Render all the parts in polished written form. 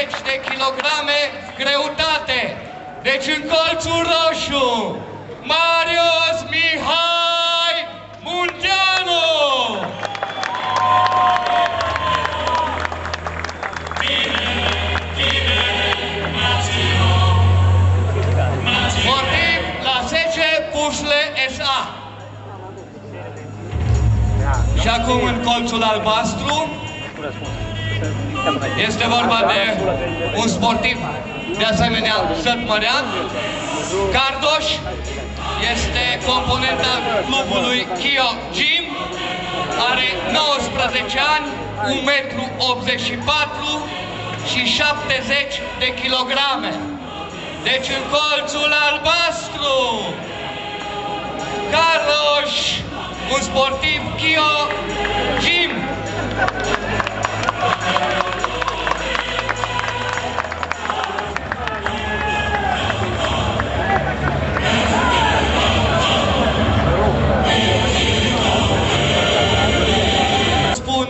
de kilograme greutate. Deci în colțul roșu, Marius Mihai Munteanu! Sportiv la 10 Pușle S.A. Și acum în colțul albastru este vorba de un sportiv de asemenea sătmărean. Cardoș este componenta clubului Chio Gym, are 19 ani, 1,84 m și 70 de kilograme. Deci în colțul albastru, Cardoș, un sportiv Chio Gym. Spun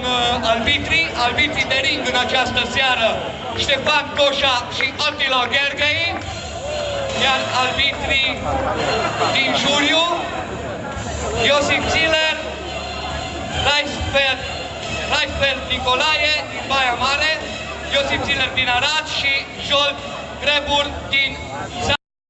arbitrii de ring în această seară, Ștefan Coșa și Attila Gergely, iar arbitrii din juriu, Iosif Ziller, Raisfeld Nicolae din Baia Mare, Iosif Ziller din Arad și Jolt Grebur din